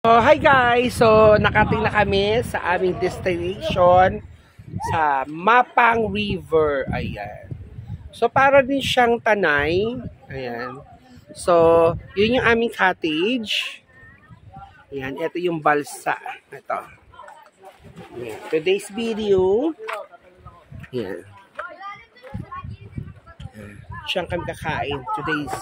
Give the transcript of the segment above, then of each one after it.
So, hi guys! So, nakating na kami sa aming destination sa Mapang River. Ayan. So, para din siyang Tanay. Ayan. So, yun yung aming cottage. Ayan. Ito yung balsa. Ito. Ayan. Today's video. Ayan. Siyang kami kakain. Today's.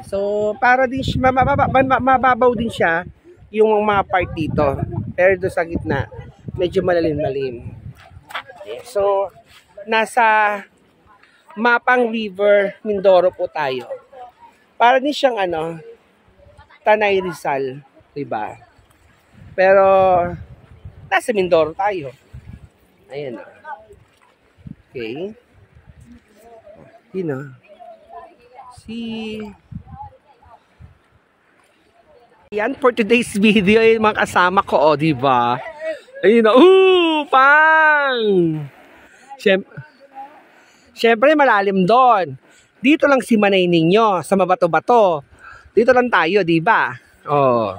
So, para din siya, mababaw din siya yung mga part dito. Pero doon sa gitna, medyo malalim-lalim. Okay. So, nasa Mapang River, Mindoro po tayo. Para din siyang Tanay Rizal, 'di ba? Pero nasa Mindoro tayo. Ayan. Okay. Yun na. Yan for today's video yung mga kasama ko, oh, di ba? Ayun na, pang! Siyempre malalim doon. Dito lang si Manay ninyo, sa mabato-bato. Dito lang tayo, di ba? Oh.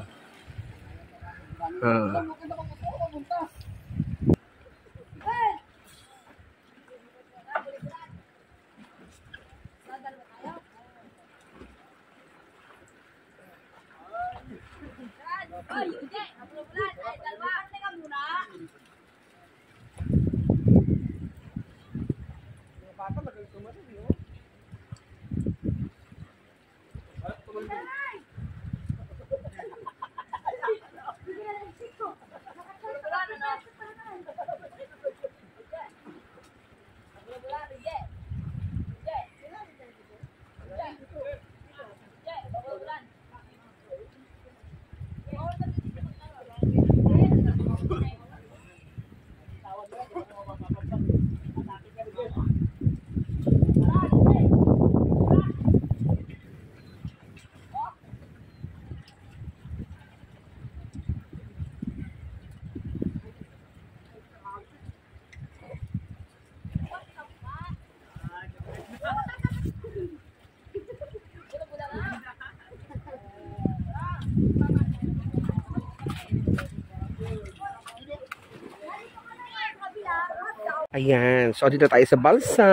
Ayan. So, dito tayo sa balsa.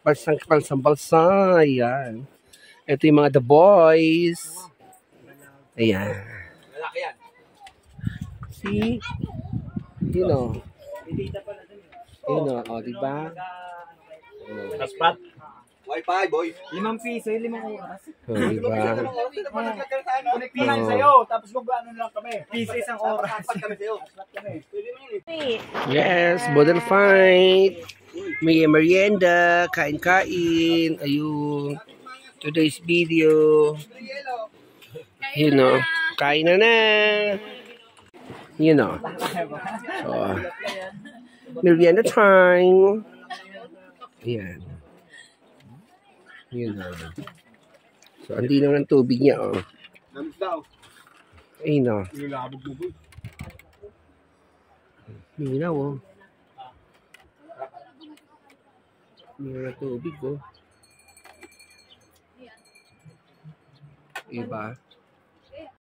Balsa. Ayan. Ito yung mga The Boys. Ayan. See? You know. O, diba? Spot. Wi-Fi, boy. 5 piso, 5 oras. O, diba? Connectingan sa'yo, tapos mag-ano lang kami. Piso isang oras. Yes, model fight. May merienda, kain-kain. Ayun. Today's video. You know, kain na. You know. So, merienda time. Ayan. You know. So, andi naman ang tubig niya, oh. Ayun, oh. Minaw, oh. Minaw na tubig, oh. Iba.